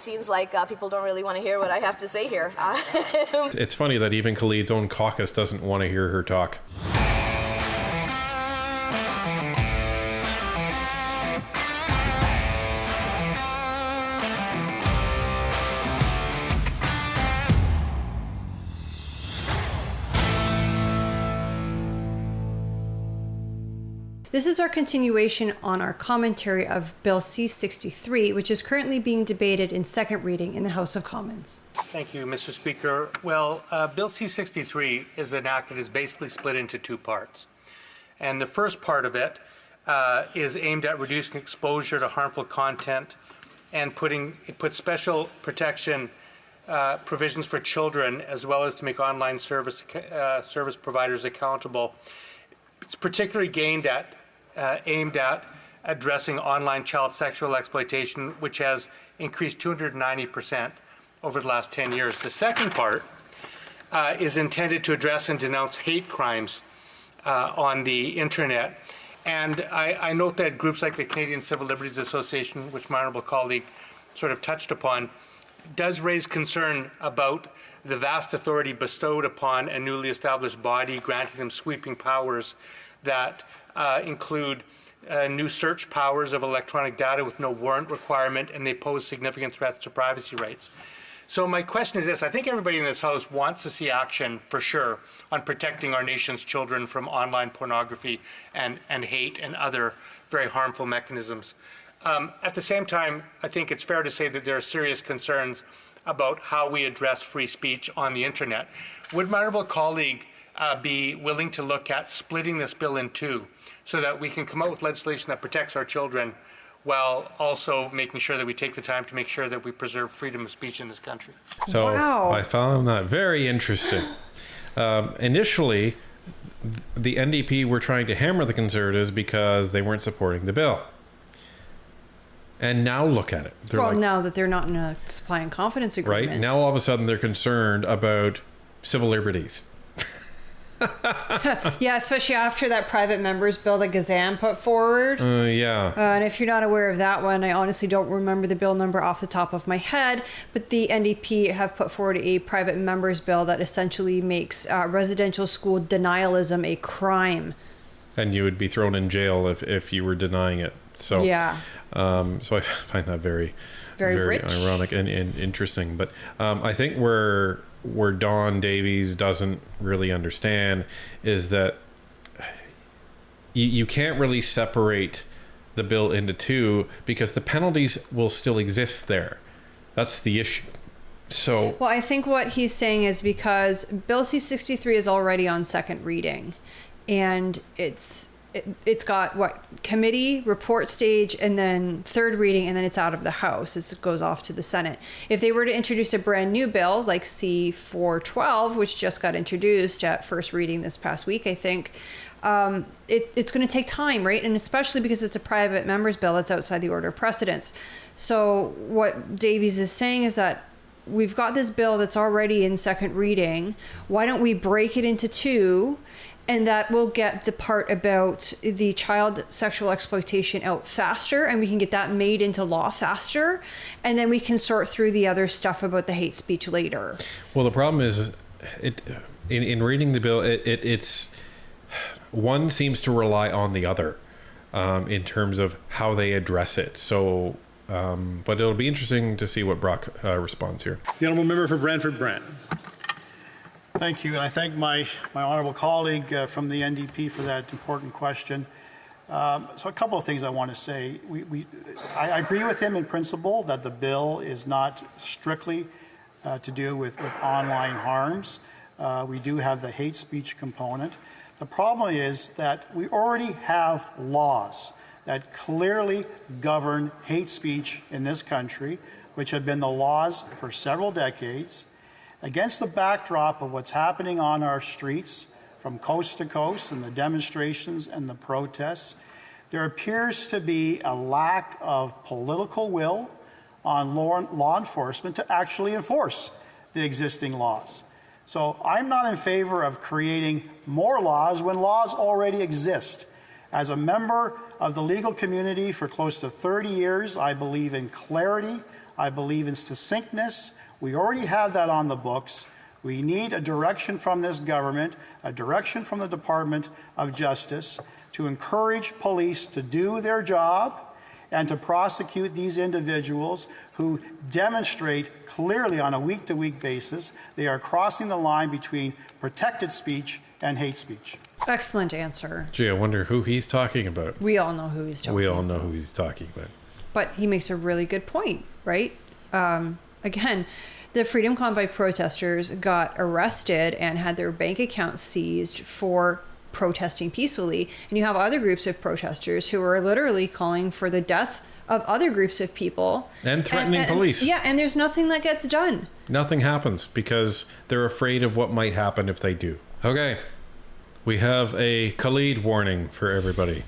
seems like people don't really want to hear what I have to say here. It's funny that even Khalid's own caucus doesn't want to hear her talk. This is our continuation on our commentary of Bill C-63, which is currently being debated in second reading in the House of Commons. Thank you, Mr. Speaker. Well, Bill C-63 is an act that is basically split into two parts. And the first part of it is aimed at reducing exposure to harmful content and it puts special protection provisions for children, as well as to make online service providers accountable. It's particularly aimed at addressing online child sexual exploitation, which has increased 290% over the last 10 years. The second part is intended to address and denounce hate crimes on the internet. And I note that groups like the Canadian Civil Liberties Association, which my honourable colleague sort of touched upon, does raise concern about the vast authority bestowed upon a newly established body, granting them sweeping powers that include new search powers of electronic data with no warrant requirement, and they pose significant threats to privacy rights. So my question is this: I think everybody in this House wants to see action, for sure, on protecting our nation's children from online pornography and hate and other very harmful mechanisms. At the same time, I think it's fair to say that there are serious concerns about how we address free speech on the internet. Would my honourable colleague be willing to look at splitting this bill in two so that we can come out with legislation that protects our children while also making sure that we take the time to make sure that we preserve freedom of speech in this country? So wow. I found that very interesting. Initially, the NDP were trying to hammer the Conservatives because they weren't supporting the bill. And now look at it. Now that they're not in a supply and confidence agreement. Right? Now all of a sudden they're concerned about civil liberties. Yeah, especially after that private members bill that Gazan put forward. Yeah. And if you're not aware of that one, I honestly don't remember the bill number off the top of my head, but the NDP have put forward a private members bill that essentially makes residential school denialism a crime. And you would be thrown in jail if you were denying it. So yeah. So I find that very ironic and interesting. But I think where Don Davies doesn't really understand is that you can't really separate the bill into two because the penalties will still exist there. That's the issue. So well, I think what he's saying is because Bill C-63 is already on second reading, and it's got committee, report stage, and then third reading, and then it's out of the House. It goes off to the Senate. If they were to introduce a brand new bill like C-412, which just got introduced at first reading this past week, I think, it's going to take time, right? And especially because it's a private members bill, it's outside the order of precedence. So what Davies is saying is that we've got this bill that's already in second reading. Why don't we break it into two? And that will get the part about the child sexual exploitation out faster, and we can get that made into law faster. And then we can sort through the other stuff about the hate speech later. Well, the problem is, in reading the bill, it's one seems to rely on the other in terms of how they address it. So, but it'll be interesting to see what Brock responds here. The honourable member for Brantford-Brant. Thank you, and I thank my honourable colleague from the NDP for that important question. So a couple of things I want to say. I agree with him in principle that the bill is not strictly to do with online harms. We do have the hate speech component. The problem is that we already have laws that clearly govern hate speech in this country, which have been the laws for several decades. Against the backdrop of what's happening on our streets from coast to coast and the demonstrations and the protests, there appears to be a lack of political will on law enforcement to actually enforce the existing laws. So I'm not in favor of creating more laws when laws already exist. As a member of the legal community for close to 30 years, I believe in clarity. I believe in succinctness. We already have that on the books. We need a direction from this government, a direction from the Department of Justice to encourage police to do their job and to prosecute these individuals who demonstrate clearly on a week-to-week basis they are crossing the line between protected speech and hate speech. Excellent answer. Gee, I wonder who he's talking about. We all know who he's talking about. We all know who he's talking about. But he makes a really good point, right? Again, the Freedom Convoy protesters got arrested and had their bank accounts seized for protesting peacefully. And you have other groups of protesters who are literally calling for the death of other groups of people. And threatening police. Yeah, and there's nothing that gets done. Nothing happens because they're afraid of what might happen if they do. Okay, we have a Khalid warning for everybody.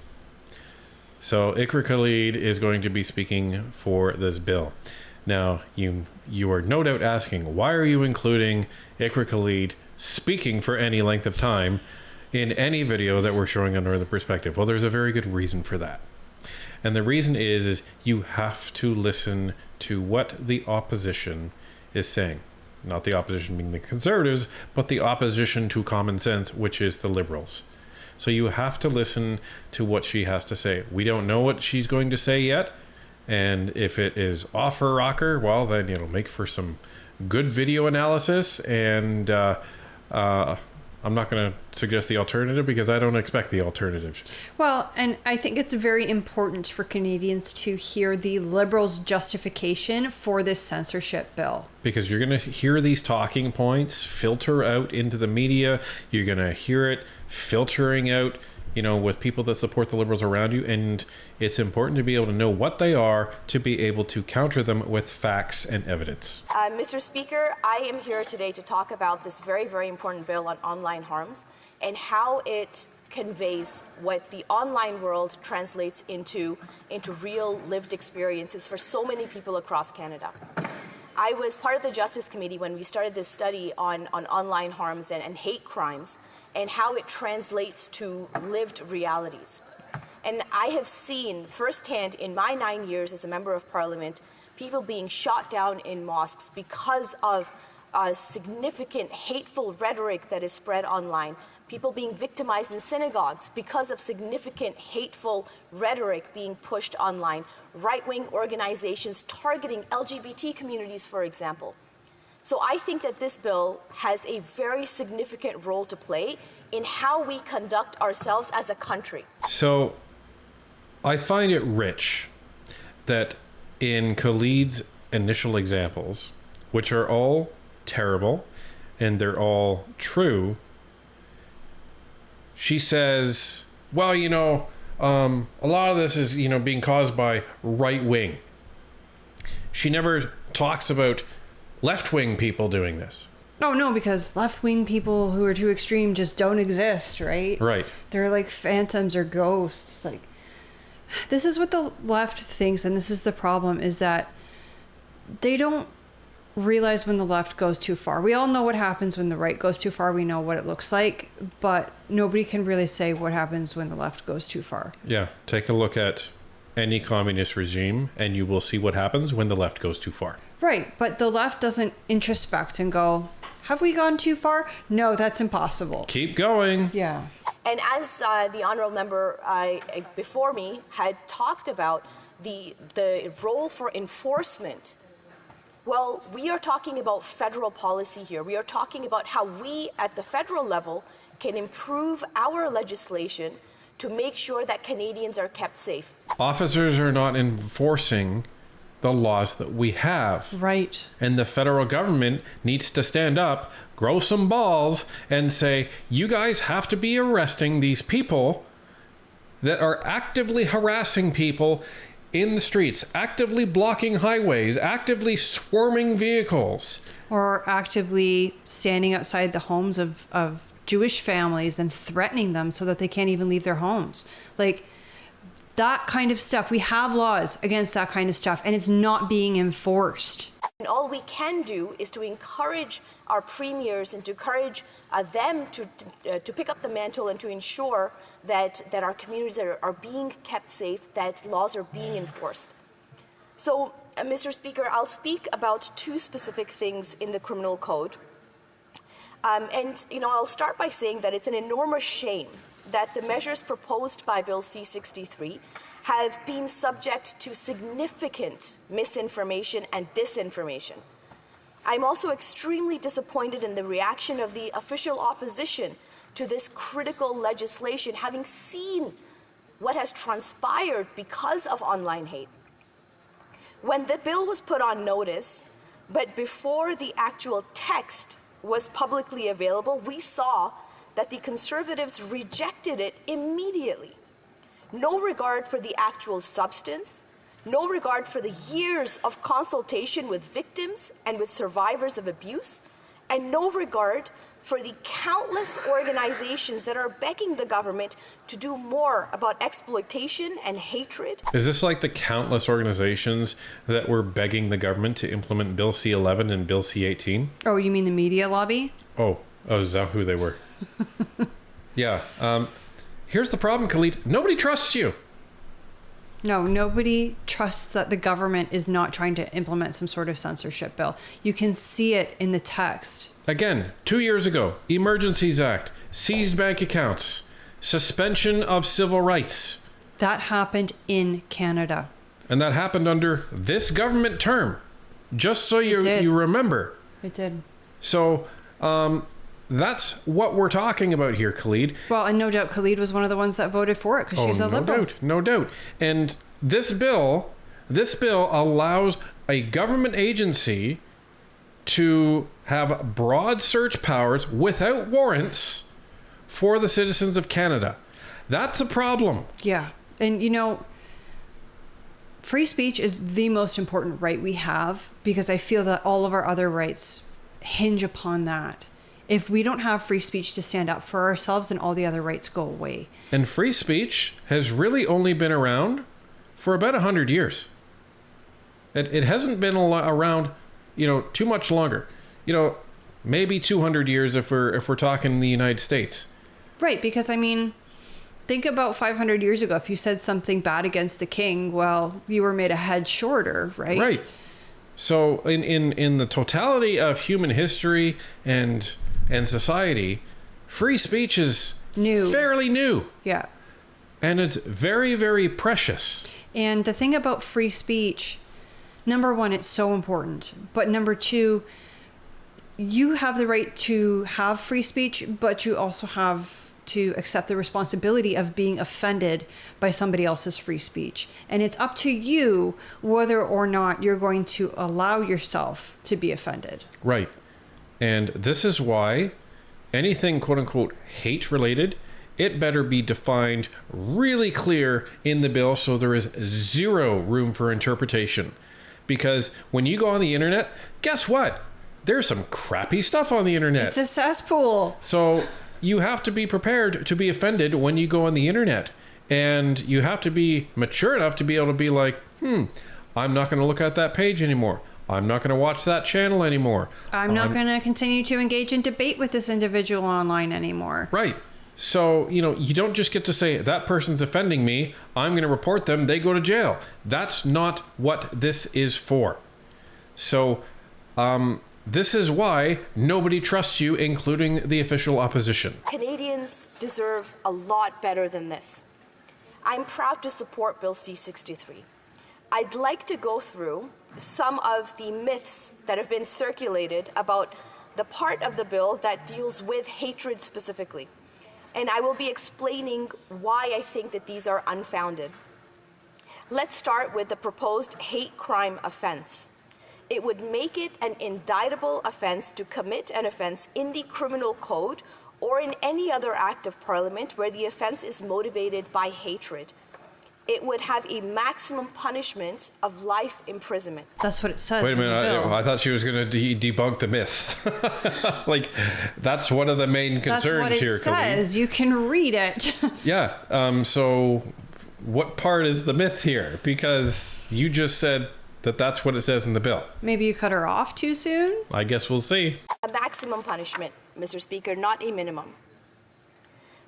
So Iqra Khalid is going to be speaking for this bill. Now, you are no doubt asking, why are you including Iqra Khalid speaking for any length of time in any video that we're showing on Northern Perspective? Well, there's a very good reason for that. And the reason is you have to listen to what the opposition is saying. Not the opposition being the Conservatives, but the opposition to common sense, which is the Liberals. So you have to listen to what she has to say. We don't know what she's going to say yet. And if it is off her rocker, well, then it'll make for some good video analysis. And I'm not going to suggest the alternative because I don't expect the alternative. Well, and I think it's very important for Canadians to hear the Liberals' justification for this censorship bill. Because you're going to hear these talking points filter out into the media. You're going to hear it filtering out, with people that support the Liberals around you. And it's important to be able to know what they are to be able to counter them with facts and evidence. Mr. Speaker, I am here today to talk about this very, very important bill on online harms and how it conveys what the online world translates into real lived experiences for so many people across Canada. I was part of the Justice Committee when we started this study on online harms and hate crimes and how it translates to lived realities. And I have seen firsthand in my 9 years as a member of Parliament, people being shot down in mosques because of significant hateful rhetoric that is spread online. People being victimized in synagogues because of significant hateful rhetoric being pushed online. Right-wing organizations targeting LGBT communities, for example. So I think that this bill has a very significant role to play in how we conduct ourselves as a country. So I find it rich that in Khalid's initial examples, which are all terrible and they're all true, she says, well, a lot of this is, being caused by right wing. She never talks about left-wing people doing this. Oh, no, because left-wing people who are too extreme just don't exist, right? Right. They're like phantoms or ghosts. Like, this is what the left thinks, and this is the problem, is that they don't realize when the left goes too far. We all know what happens when the right goes too far. We know what it looks like, but nobody can really say what happens when the left goes too far. Yeah, take a look at any communist regime, and you will see what happens when the left goes too far. Right, but the left doesn't introspect and go, have we gone too far? No, that's impossible. Keep going. Yeah. And as the honourable member before me had talked about the role for enforcement, well, we are talking about federal policy here. We are talking about how we at the federal level can improve our legislation to make sure that Canadians are kept safe. Officers are not enforcing the laws that we have. Right. And the federal government needs to stand up, grow some balls, and say, you guys have to be arresting these people that are actively harassing people in the streets, actively blocking highways, actively swarming vehicles. Or actively standing outside the homes of Jewish families and threatening them so that they can't even leave their homes. Like, that kind of stuff. We have laws against that kind of stuff, and it's not being enforced. And all we can do is to encourage our premiers and to encourage them to pick up the mantle and to ensure that our communities are being kept safe, that laws are being enforced. So Mr. Speaker, I'll speak about two specific things in the criminal code. I'll start by saying that it's an enormous shame that the measures proposed by Bill C-63 have been subject to significant misinformation and disinformation. I'm also extremely disappointed in the reaction of the official opposition to this critical legislation, having seen what has transpired because of online hate. When the bill was put on notice, but before the actual text was publicly available, we saw that the Conservatives rejected it immediately. No regard for the actual substance, no regard for the years of consultation with victims and with survivors of abuse, and no regard for the countless organizations that are begging the government to do more about exploitation and hatred. Is this like the countless organizations that were begging the government to implement Bill C-11 and Bill C-18? Oh, you mean the media lobby? Oh, is that who they were? Yeah. Here's the problem, Khalid. Nobody trusts you. No, nobody trusts that the government is not trying to implement some sort of censorship bill. You can see it in the text. Again, 2 years ago, Emergencies Act, seized bank accounts, suspension of civil rights. That happened in Canada. And that happened under this government term. Just so you remember. It did. So, that's what we're talking about here, Khalid. Well, and no doubt Khalid was one of the ones that voted for it because she's a liberal. No doubt. And this bill allows a government agency to have broad search powers without warrants for the citizens of Canada. That's a problem. Yeah. And free speech is the most important right we have because I feel that all of our other rights hinge upon that. If we don't have free speech to stand up for ourselves, then all the other rights go away. And free speech has really only been around for about 100 years. It hasn't been around, too much longer. Maybe 200 years if we're talking the United States. Right, because think about 500 years ago. If you said something bad against the king, well, you were made a head shorter, right? Right. So in the totality of human history and society, free speech is fairly new. Yeah. And it's very, very precious. And the thing about free speech, number one, it's so important. But number two, you have the right to have free speech, but you also have to accept the responsibility of being offended by somebody else's free speech. And it's up to you whether or not you're going to allow yourself to be offended. Right. And this is why anything quote unquote hate related, it better be defined really clear in the bill so there is zero room for interpretation. Because when you go on the internet, guess what? There's some crappy stuff on the internet. It's a cesspool. So you have to be prepared to be offended when you go on the internet. And you have to be mature enough to be able to be like, I'm not going to look at that page anymore. I'm not going to watch that channel anymore. I'm not going to continue to engage in debate with this individual online anymore. Right. So, you don't just get to say, that person's offending me, I'm going to report them, they go to jail. That's not what this is for. So, this is why nobody trusts you, including the official opposition. Canadians deserve a lot better than this. I'm proud to support Bill C-63. I'd like to go through some of the myths that have been circulated about the part of the bill that deals with hatred specifically. And I will be explaining why I think that these are unfounded. Let's start with the proposed hate crime offense. It would make it an indictable offense to commit an offense in the criminal code or in any other act of Parliament where the offense is motivated by hatred. It would have a maximum punishment of life imprisonment. That's what it says. Wait a minute, in the bill. I thought she was going to debunk the myths. That's one of the main concerns here. That's what it says. You can read it. Yeah. So what part is the myth here? Because you just said that's what it says in the bill. Maybe you cut her off too soon? I guess we'll see. A maximum punishment, Mr. Speaker, not a minimum.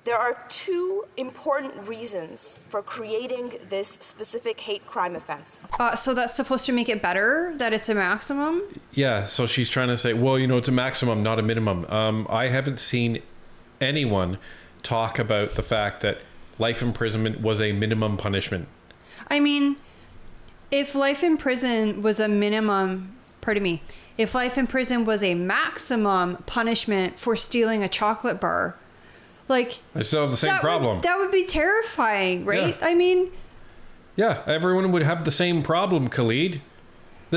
There are two important reasons for creating this specific hate crime offense. So that's supposed to make it better, that it's a maximum? Yeah, so she's trying to say, well, it's a maximum, not a minimum. I haven't seen anyone talk about the fact that life imprisonment was a minimum punishment. I mean, if life in prison was a minimum, if life in prison was a maximum punishment for stealing a chocolate bar, like, I still have the same problem. That would be terrifying, right? Yeah. I mean... Yeah, everyone would have the same problem, Khalid.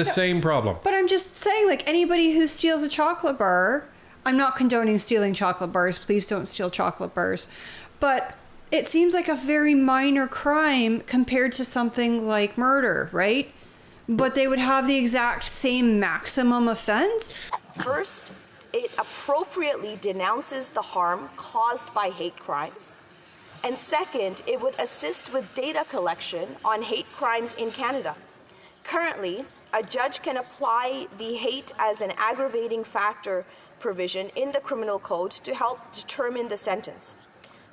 Same problem. But I'm just saying, like, anybody who steals a chocolate bar... I'm not condoning stealing chocolate bars. Please don't steal chocolate bars. But it seems like a very minor crime compared to something like murder, right? But they would have the exact same maximum offense? First, it appropriately denounces the harm caused by hate crimes. And second, it would assist with data collection on hate crimes in Canada. Currently, a judge can apply the hate as an aggravating factor provision in the criminal code to help determine the sentence.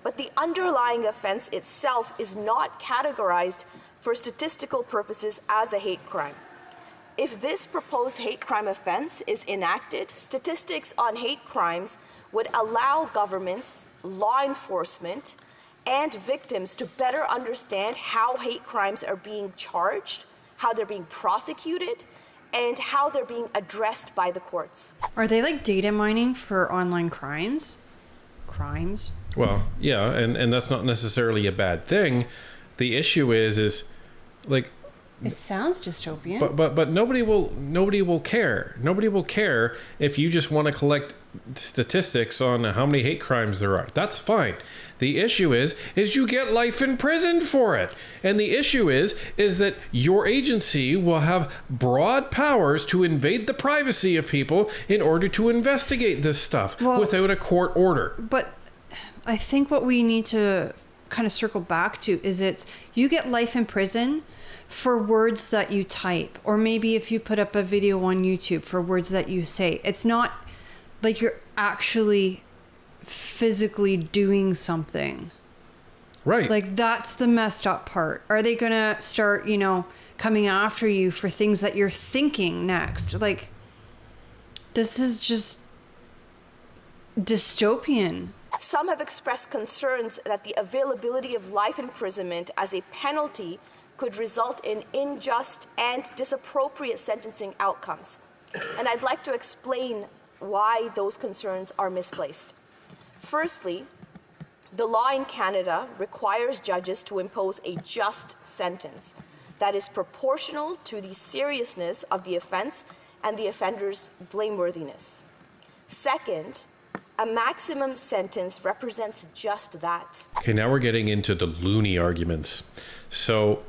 But the underlying offense itself is not categorized for statistical purposes as a hate crime. If this proposed hate crime offense is enacted, statistics on hate crimes would allow governments, law enforcement, and victims to better understand how hate crimes are being charged, how they're being prosecuted, and how they're being addressed by the courts. Are they like data mining for online crimes? Well, yeah, and that's not necessarily a bad thing. The issue is like, it sounds dystopian. But nobody will care. Nobody will care if you just want to collect statistics on how many hate crimes there are. That's fine. The issue is you get life in prison for it. And the issue is that your agency will have broad powers to invade the privacy of people in order to investigate this stuff without a court order. But I think what we need to kind of circle back to is you get life in prison for words that you type, or maybe if you put up a video on YouTube for words that you say. It's not like you're actually physically doing something. Right. Like, that's the messed up part. Are they gonna start, coming after you for things that you're thinking next? Like, this is just dystopian. Some have expressed concerns that the availability of life imprisonment as a penalty could result in unjust and disappropriate sentencing outcomes. And I'd like to explain why those concerns are misplaced. Firstly, the law in Canada requires judges to impose a just sentence that is proportional to the seriousness of the offense and the offender's blameworthiness. Second, a maximum sentence represents just that. Okay, now we're getting into the loony arguments. So,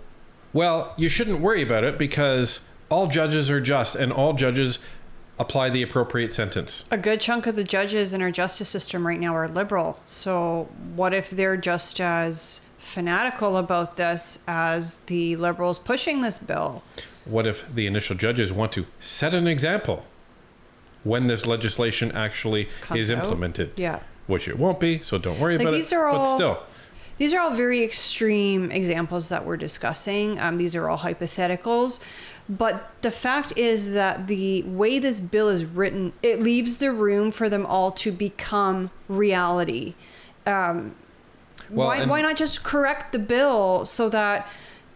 well, you shouldn't worry about it because all judges are just and all judges apply the appropriate sentence. A good chunk of the judges in our justice system right now are liberal. So what if they're just as fanatical about this as the liberals pushing this bill? What if the initial judges want to set an example when this legislation actually is implemented? Yeah. Which it won't be, so don't worry about it. But still. These are all very extreme examples that we're discussing. These are all hypotheticals. But the fact is that the way this bill is written, it leaves the room for them all to become reality. Why not just correct the bill so that,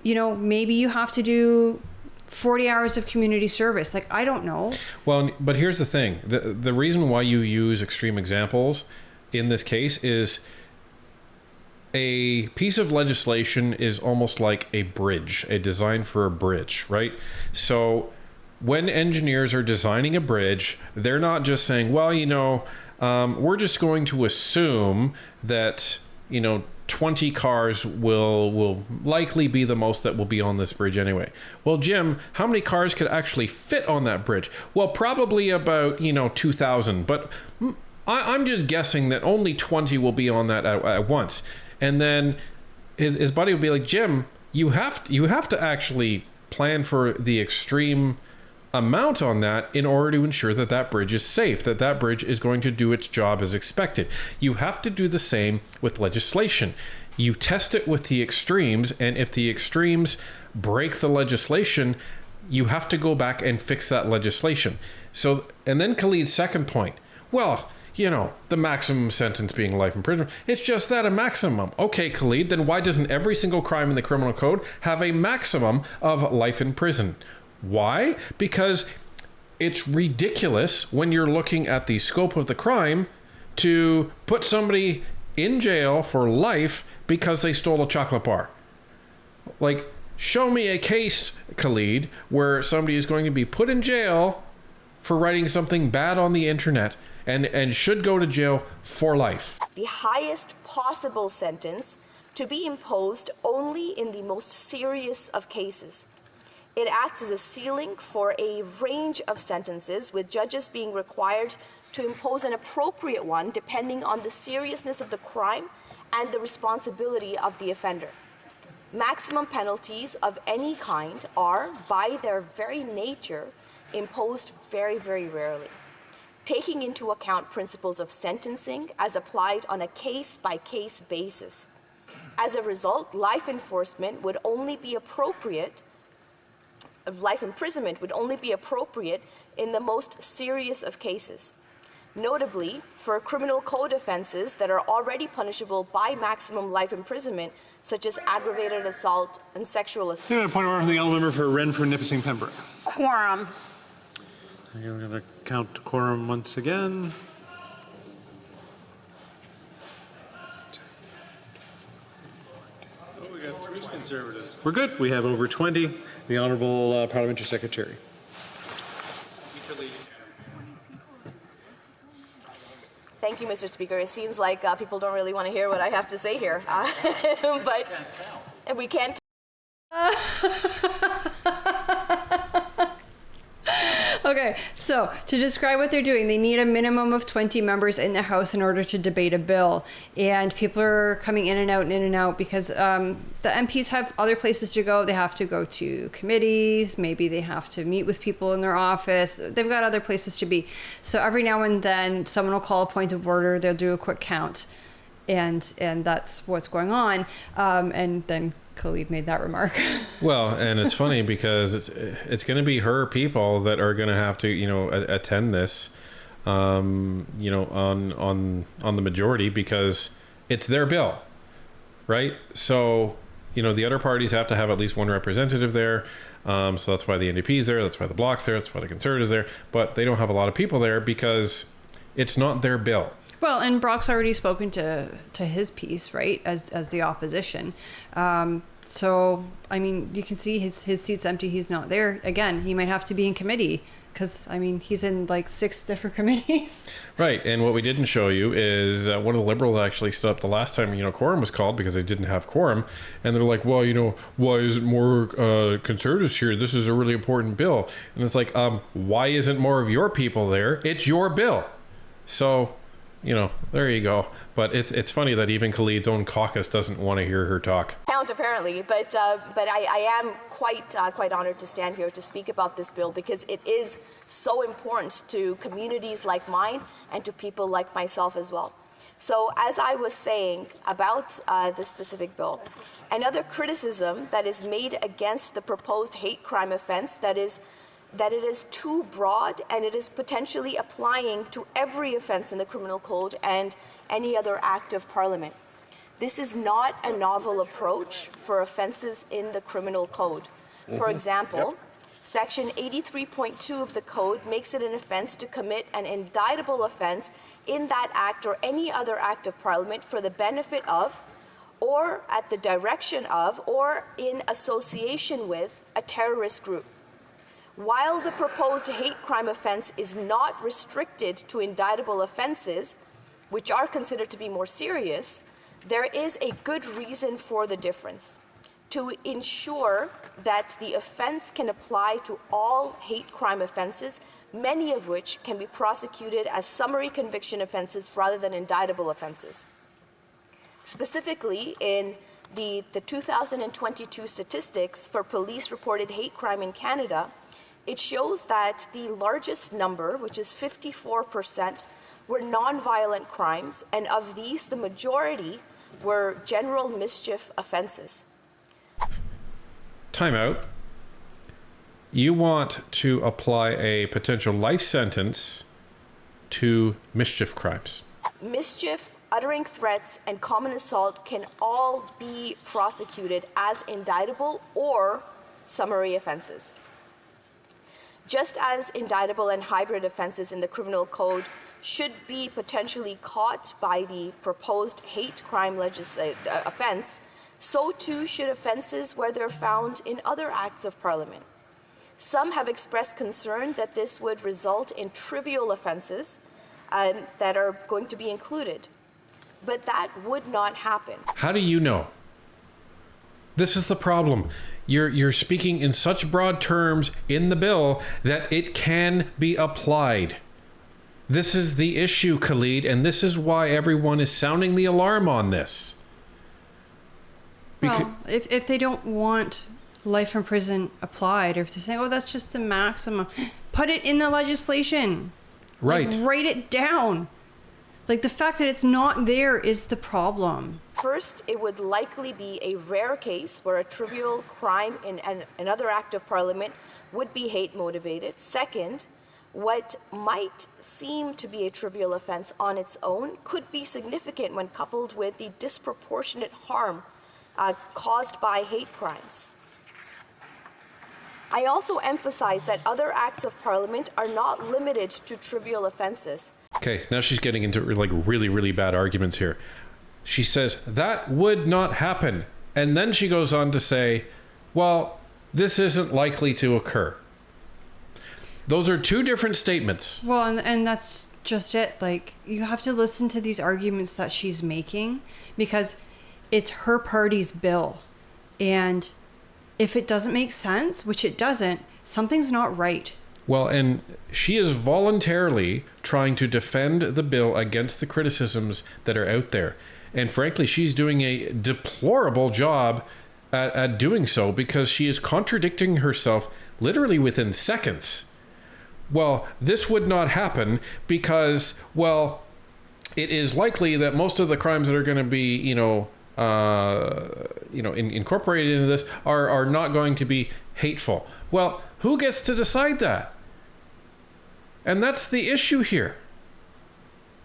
maybe you have to do 40 hours of community service? Like, I don't know. Well, but here's the thing. The reason why you use extreme examples in this case is a piece of legislation is almost like a bridge, a design for a bridge, right? So when engineers are designing a bridge, they're not just saying, well, we're just going to assume that, 20 cars will likely be the most that will be on this bridge anyway. Well, Jim, how many cars could actually fit on that bridge? Well, probably about, 2,000, but I'm just guessing that only 20 will be on that at once. And then his buddy would be like, Jim, you have to actually plan for the extreme amount on that in order to ensure that that bridge is safe, that that bridge is going to do its job as expected. You have to do the same with legislation. You test it with the extremes, and if the extremes break the legislation, you have to go back and fix that legislation. So, and then Khalid's second point, well, you know, the maximum sentence being life imprisonment, it's just that, a maximum. Okay, Khalid, then why doesn't every single crime in the criminal code have a maximum of life in prison? Why? Because it's ridiculous when you're looking at the scope of the crime to put somebody in jail for life because they stole a chocolate bar. Like, show me a case, Khalid, where somebody is going to be put in jail for writing something bad on the internet and should go to jail for life. The highest possible sentence to be imposed only in the most serious of cases. It acts as a ceiling for a range of sentences, with judges being required to impose an appropriate one depending on the seriousness of the crime and the responsibility of the offender. Maximum penalties of any kind are, by their very nature, imposed very, very rarely, taking into account principles of sentencing as applied on a case-by-case basis. As a result, life imprisonment would only be appropriate in the most serious of cases. Notably, for criminal code offenses that are already punishable by maximum life imprisonment, such as aggravated assault and sexual assault. Point of order from the honourable member for Renfrew Nipissing Pembroke. Quorum. We're going to count quorum once again. Oh, we got 3 Conservatives. We're good. We have over 20. The Honourable Parliamentary Secretary. Thank you, Mr. Speaker. It seems like people don't really want to hear what I have to say here, but we can't. Okay, so to describe what they're doing, they need a minimum of 20 members in the House in order to debate a bill. And people are coming in and out because the MPs have other places to go. They have to go to committees. Maybe they have to meet with people in their office. They've got other places to be. So every now and then someone will call a point of order. They'll do a quick count. And that's what's going on. And then Khalid made that remark. Well, and it's funny because it's going to be her people that are going to have to, you know, attend this, you know, on the majority, because it's their bill, right? So, you know, the other parties have to have at least one representative there. So that's why the NDP is there. That's why the Bloc's there. That's why the Conservatives are there. But they don't have a lot of people there because it's not their bill. Well, and Brock's already spoken to his piece, right, as the opposition. So, I mean, you can see his seat's empty. He's not there. Again, he might have to be in committee because, I mean, he's in like 6 different committees. Right. And what we didn't show you is one of the Liberals actually stood up the last time, you know, quorum was called because they didn't have quorum. And they're like, well, you know, why isn't more Conservatives here? This is a really important bill. And it's like, why isn't more of your people there? It's your bill. So, you know, there you go. But it's funny that even Khalid's own caucus doesn't want to hear her talk. Count apparently, but I am quite honored to stand here to speak about this bill because it is so important to communities like mine and to people like myself as well. So as I was saying about this specific bill, another criticism that is made against the proposed hate crime offense that it is too broad and it is potentially applying to every offense in the criminal code and any other act of Parliament. This is not a novel approach for offenses in the criminal code. For example, Section 83.2 of the code makes it an offense to commit an indictable offense in that act or any other act of Parliament for the benefit of, or at the direction of, or in association with a terrorist group. While the proposed hate crime offense is not restricted to indictable offenses, which are considered to be more serious, there is a good reason for the difference. To ensure that the offense can apply to all hate crime offenses, many of which can be prosecuted as summary conviction offenses rather than indictable offenses. Specifically, in the 2022 statistics for police-reported hate crime in Canada, it shows that the largest number, which is 54%, were nonviolent crimes, and of these, the majority were general mischief offenses. Time out. You want to apply a potential life sentence to mischief crimes. Mischief, uttering threats, and common assault can all be prosecuted as indictable or summary offenses. Just as indictable and hybrid offenses in the criminal code should be potentially caught by the proposed hate crime offense, so too should offenses where they're found in other acts of Parliament. Some have expressed concern that this would result in trivial offenses that are going to be included. But that would not happen. How do you know? This is the problem. You're speaking in such broad terms in the bill that it can be applied. This is the issue, Khalid, and this is why everyone is sounding the alarm on this. Well, if they don't want life in prison applied, or if they're saying, oh, that's just the maximum, put it in the legislation. Right. Like, write it down. Like, the fact that it's not there is the problem. First, it would likely be a rare case where a trivial crime in another act of Parliament would be hate motivated. Second, what might seem to be a trivial offense on its own could be significant when coupled with the disproportionate harm caused by hate crimes. I also emphasize that other acts of Parliament are not limited to trivial offenses. Okay, now she's getting into like really, really bad arguments here. She says, that would not happen. And then she goes on to say, well, this isn't likely to occur. Those are two different statements. Well, and that's just it. Like, you have to listen to these arguments that she's making because it's her party's bill. And if it doesn't make sense, which it doesn't, something's not right. Well, and she is voluntarily trying to defend the bill against the criticisms that are out there. And frankly, she's doing a deplorable job at doing so because she is contradicting herself literally within seconds. Well, this would not happen because, well, it is likely that most of the crimes that are going to be, incorporated into this are not going to be hateful. Well, who gets to decide that? And that's the issue here.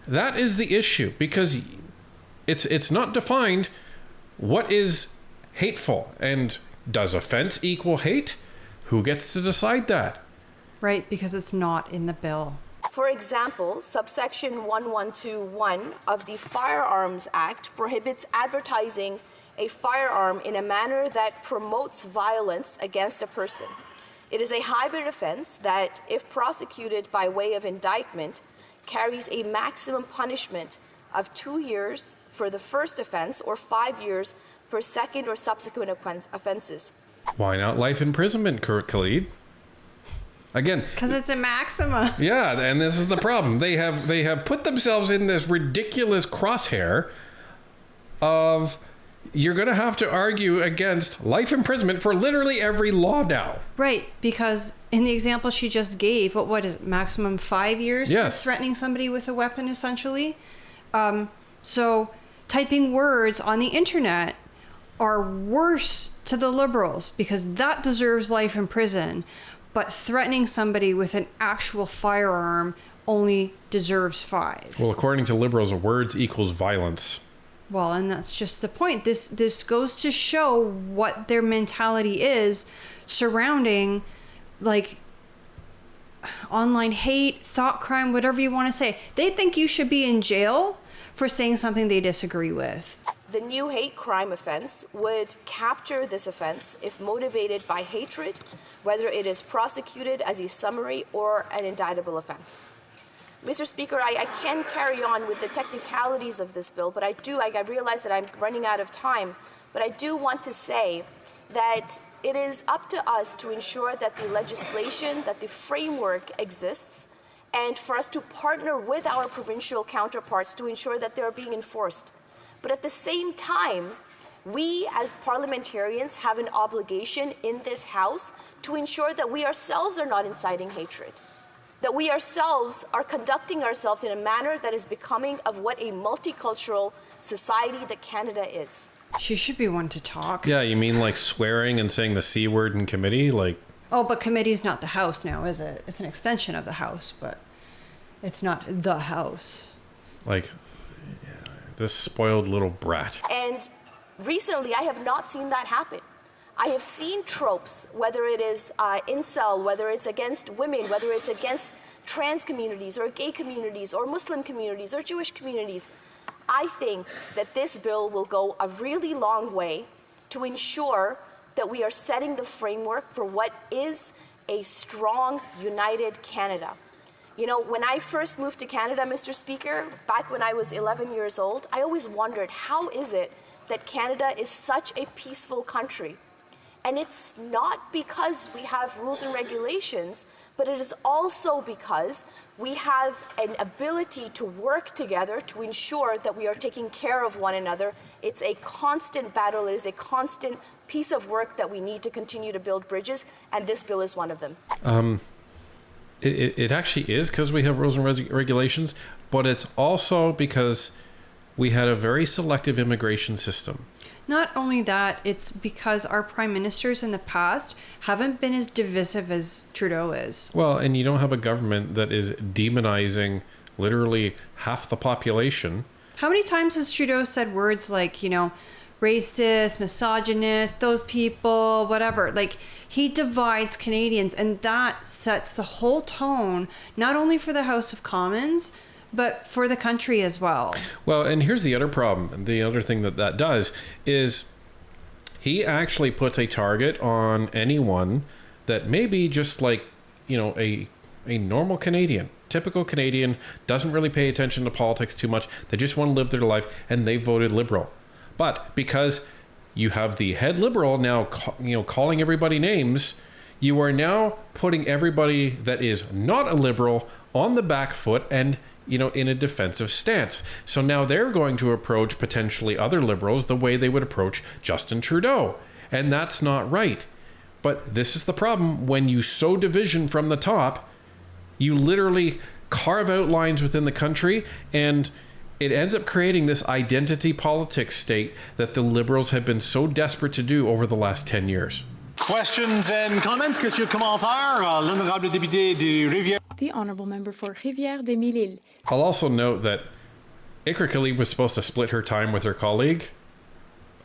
That is the issue because it's not defined what is hateful, and does offense equal hate? Who gets to decide that? Right, because it's not in the bill. For example, subsection 1121 of the Firearms Act prohibits advertising a firearm in a manner that promotes violence against a person. It is a hybrid offense that, if prosecuted by way of indictment, carries a maximum punishment of 2 years for the first offense or 5 years for second or subsequent offenses. Why not life imprisonment, Khalid? Again, because it's a maximum. Yeah, and this is the problem. They have put themselves in this ridiculous crosshair of you're going to have to argue against life imprisonment for literally every law now. Right, because in the example she just gave, what is it, maximum 5 years yes. for threatening somebody with a weapon, essentially? So typing words on the internet are worse to the Liberals because that deserves life in prison. But threatening somebody with an actual firearm only deserves 5. Well, according to Liberals, words equals violence. Well, and that's just the point. This goes to show what their mentality is surrounding, like, online hate, thought crime, whatever you want to say. They think you should be in jail for saying something they disagree with. The new hate crime offense would capture this offense if motivated by hatred, whether it is prosecuted as a summary or an indictable offense. Mr. Speaker, I can carry on with the technicalities of this bill, but I realize that I'm running out of time, but I do want to say that it is up to us to ensure that the legislation, that the framework exists, and for us to partner with our provincial counterparts to ensure that they're being enforced. But at the same time, We as parliamentarians have an obligation in this House to ensure that we ourselves are not inciting hatred, that we ourselves are conducting ourselves in a manner that is becoming of what a multicultural society that Canada is. She should be one to talk. Yeah, you mean like swearing and saying the C word in committee? Like, Oh, but committee's not the House now, is it? It's an extension of the House, but it's not the House. like, yeah, this spoiled little brat. And recently, I have not seen that happen. I have seen tropes, whether it is incel, whether it's against women, whether it's against trans communities or gay communities or Muslim communities or Jewish communities. I think that this bill will go a really long way to ensure that we are setting the framework for what is a strong, united Canada. You know, when I first moved to Canada, Mr. Speaker, back when I was 11 years old, I always wondered, how is it that Canada is such a peaceful country? And it's not because we have rules and regulations, but it is also because we have an ability to work together to ensure that we are taking care of one another. It's a constant battle. It is a constant piece of work that we need to continue to build bridges, and this bill is one of them. It actually is because we have rules and regulations, but it's also because we had a very selective immigration system. Not only that, it's because our prime ministers in the past haven't been as divisive as Trudeau is. Well, and you don't have a government that is demonizing literally half the population. How many times has Trudeau said words like, you know, racist, misogynist, those people, whatever? Like, he divides Canadians, and that sets the whole tone, not only for the House of Commons, but for the country as well. Well, and here's the other problem. The other thing that does is he actually puts a target on anyone that maybe just like, you know, a normal Canadian, typical Canadian, doesn't really pay attention to politics too much. They just want to live their life, and they voted Liberal. But because you have the head Liberal now, calling everybody names, you are now putting everybody that is not a Liberal on the back foot and, you know, in a defensive stance. So now they're going to approach potentially other Liberals the way they would approach Justin Trudeau. And that's not right. But this is the problem. When you sow division from the top, you literally carve out lines within the country, and it ends up creating this identity politics state that the Liberals have been so desperate to do over the last 10 years. Questions and comments? Questions, commentaires? L'honorable député de Rivière. The Honourable Member for Rivière-des-Mille-Îles. I'll also note that Ikrikali was supposed to split her time with her colleague.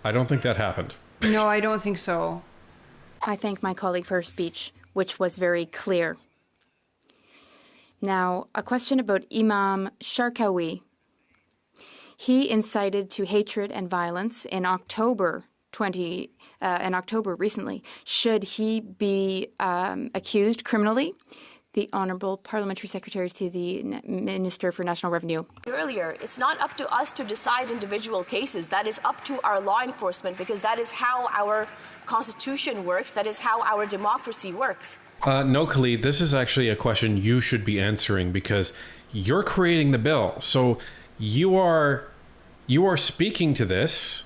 I don't think that happened. No, I don't think so. I thank my colleague for her speech, which was very clear. Now, a question about Imam Sharkawi. He incited to hatred and violence in October recently. Should he be accused criminally? The Honourable Parliamentary Secretary to the Minister for National Revenue. Earlier, it's not up to us to decide individual cases. That is up to our law enforcement, because that is how our Constitution works. That is how our democracy works. No, Khalid, this is actually a question you should be answering, because you're creating the bill. So you are speaking to this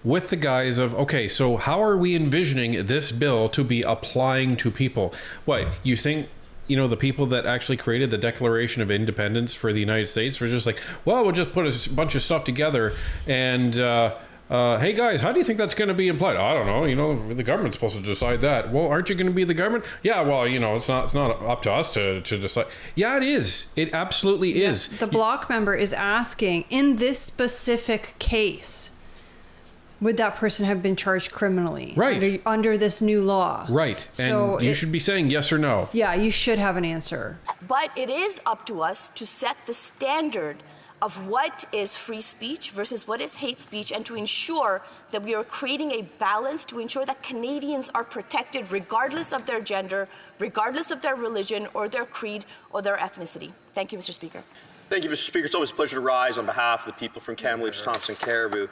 with the guise of, okay, so how are we envisioning this bill to be applying to people? What, you think, you know, the people that actually created the Declaration of Independence for the United States were just like, well, we'll just put a bunch of stuff together and, hey guys, how do you think that's going to be implied? I don't know, you know, the government's supposed to decide that. Well, aren't you going to be the government? Yeah, well, you know, it's not up to us to decide. Yeah, it is. It absolutely is. The bloc member is asking, in this specific case, would that person have been charged criminally? Right. Under this new law? Right. So and you should be saying yes or no. Yeah, you should have an answer. But it is up to us to set the standard of what is free speech versus what is hate speech, and to ensure that we are creating a balance to ensure that Canadians are protected regardless of their gender, regardless of their religion or their creed or their ethnicity. Thank you, Mr. Speaker. Thank you, Mr. Speaker. It's always a pleasure to rise on behalf of the people from Kamloops, Thompson, Caribou.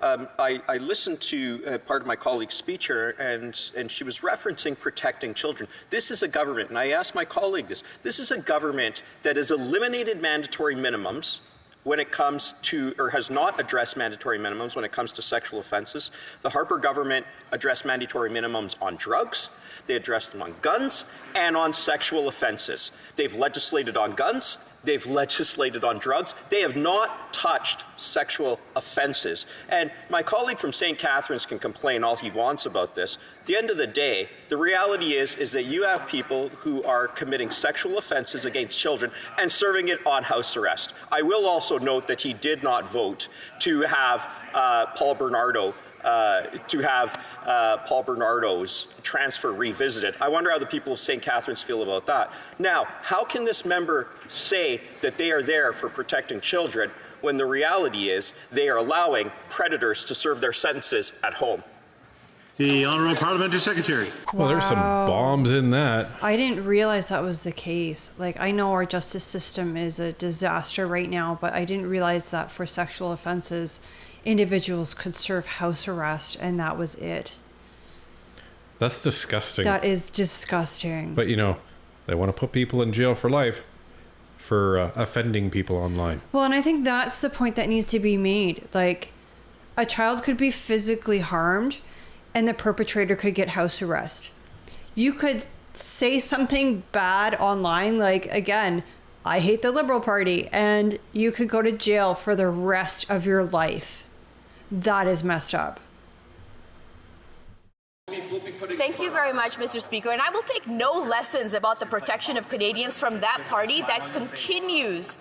I listened to part of my colleague's speech here, and she was referencing protecting children. This is a government, and I asked my colleague this is a government that has eliminated mandatory minimums when it comes to, or has not addressed mandatory minimums when it comes to sexual offenses. The Harper government addressed mandatory minimums on drugs, they addressed them on guns, and on sexual offenses. They've legislated on guns, they've legislated on drugs. They have not touched sexual offenses. And my colleague from St. Catharines can complain all he wants about this. At the end of the day, the reality is that you have people who are committing sexual offenses against children and serving it on house arrest. I will also note that he did not vote to have Paul Bernardo's transfer revisited. I wonder how the people of St. Catharines feel about that. Now, how can this member say that they are there for protecting children when the reality is they are allowing predators to serve their sentences at home? The Honourable Parliamentary Secretary. Well, there's some bombs in that. I didn't realize that was the case. Like, I know our justice system is a disaster right now, but I didn't realize that for sexual offenses, individuals could serve house arrest, and that was it. That's disgusting. That is disgusting. But, you know, they want to put people in jail for life for offending people online. Well, and I think that's the point that needs to be made. Like, a child could be physically harmed, and the perpetrator could get house arrest. You could say something bad online, like, again, I hate the Liberal Party, and you could go to jail for the rest of your life. That is messed up. Thank you very much, Mr. Speaker. And I will take no lessons about the protection of Canadians from that party that continues.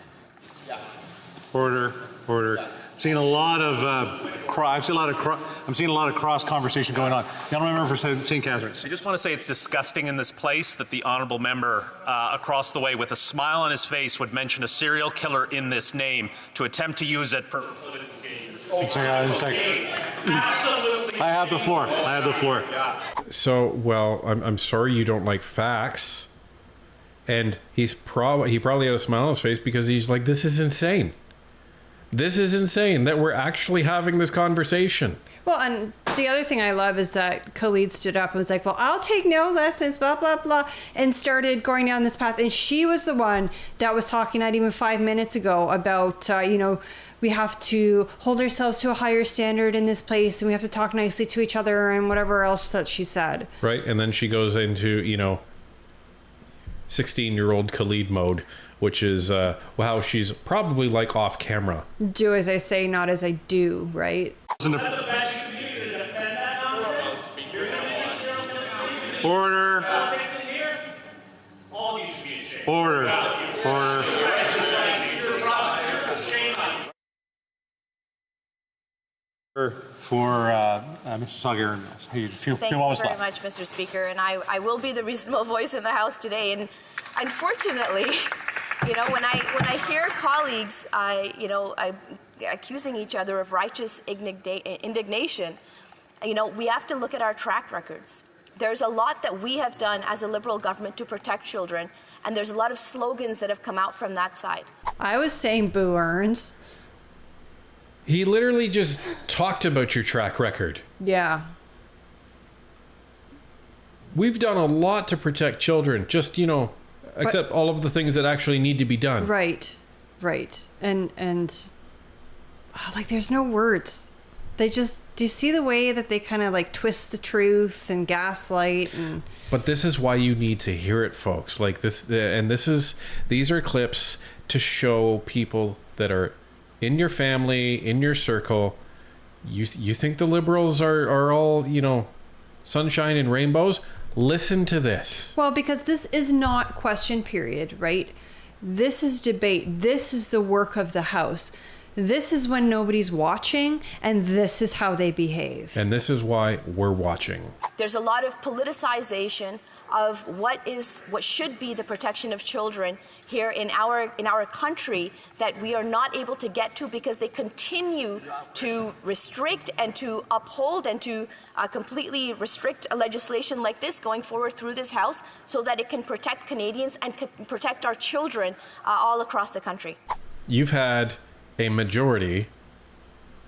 Order. I'm seeing a lot of cross conversation going on. The honourable member for St. Catharines. I just want to say it's disgusting in this place that the honourable member across the way with a smile on his face would mention a serial killer in this name to attempt to use it for political gain. Absolutely. I have the floor. So, well, I'm sorry you don't like facts. And he probably had a smile on his face because he's like, this is insane. This is insane that we're actually having this conversation. Well, and the other thing I love is that Khalid stood up and was like, well, I'll take no lessons, blah, blah, blah, and started going down this path. And she was the one that was talking not even 5 minutes ago about, we have to hold ourselves to a higher standard in this place, and we have to talk nicely to each other and whatever else that she said. Right. And then she goes into, 16-year-old Khalid mode, which is how she's probably like off camera. Do as I say, not as I do, right? Order. For Mississauga and Mills. Thank you very much, Mr. Speaker. And I will be the reasonable voice in the House today. And unfortunately, when I hear colleagues, accusing each other of righteous indignation, we have to look at our track records. There's a lot that we have done as a Liberal government to protect children, and there's a lot of slogans that have come out from that side. I was saying Boo Earns. He literally just talked about your track record. Yeah. We've done a lot to protect children, just, except all of the things that actually need to be done. Right. And there's no words. Do you see the way that they kind of twist the truth and gaslight and... But this is why you need to hear it, folks. These are clips to show people that are in your family, in your circle. You think the Liberals are all, sunshine and rainbows? Listen to this. Well, because this is not question period, right? This is debate. This is the work of the House. This is when nobody's watching, and this is how they behave. And this is why we're watching. There's a lot of politicization of what should be the protection of children here in our country that we are not able to get to because they continue to restrict and to uphold and to completely restrict a legislation like this going forward through this House so that it can protect Canadians and can protect our children all across the country. You've had a majority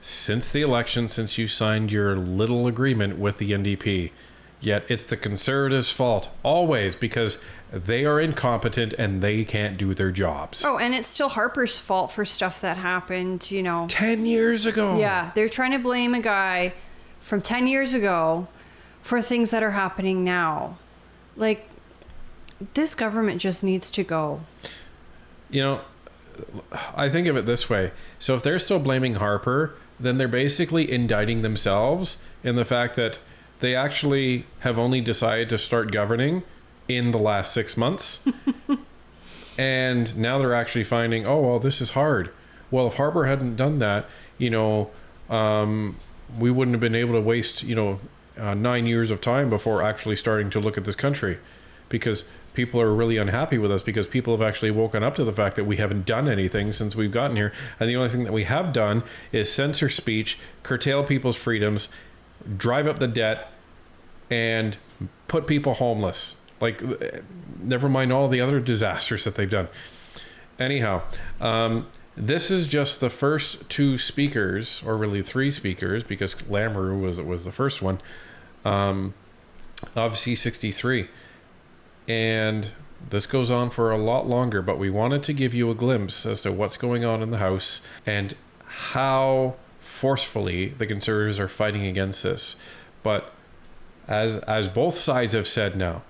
since the election, since you signed your little agreement with the NDP. Yet it's the Conservatives' fault, always, because they are incompetent and they can't do their jobs. Oh, and it's still Harper's fault for stuff that happened, 10 years ago. Yeah, they're trying to blame a guy from 10 years ago for things that are happening now. Like, this government just needs to go. I think of it this way. So if they're still blaming Harper, then they're basically indicting themselves in the fact that they actually have only decided to start governing in the last 6 months. And now they're actually finding, oh, well, this is hard. Well, if Harper hadn't done that, we wouldn't have been able to waste, 9 years of time before actually starting to look at this country, because people are really unhappy with us, because people have actually woken up to the fact that we haven't done anything since we've gotten here. And the only thing that we have done is censor speech, curtail people's freedoms, drive up the debt, and put people homeless. Like, never mind all the other disasters that they've done. Anyhow, this is just the first 2 speakers, or really 3 speakers, because Lamoureux was the first one, of C-63. And this goes on for a lot longer, but we wanted to give you a glimpse as to what's going on in the House and how forcefully the Conservatives are fighting against this. But as both sides have said now,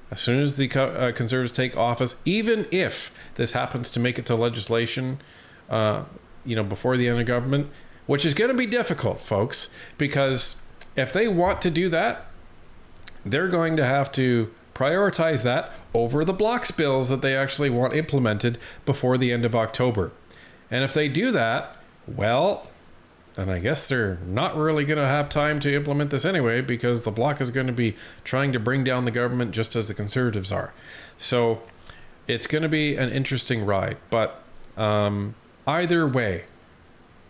as soon as the Conservatives take office, even if this happens to make it to legislation, before the end of government, which is going to be difficult, folks, because if they want to do that, they're going to have to prioritize that over the blocks bills that they actually want implemented before the end of October. And if they do that, well, then I guess they're not really going to have time to implement this anyway, because the bloc is going to be trying to bring down the government just as the Conservatives are. So it's going to be an interesting ride. But either way,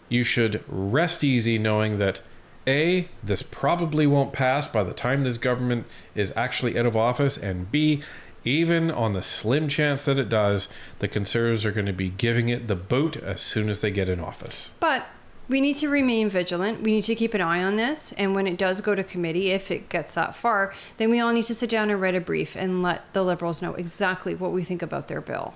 you should rest easy knowing that A, this probably won't pass by the time this government is actually out of office, and B, even on the slim chance that it does, the Conservatives are going to be giving it the boot as soon as they get in office. But we need to remain vigilant. We need to keep an eye on this. And when it does go to committee, if it gets that far, then we all need to sit down and write a brief and let the Liberals know exactly what we think about their bill.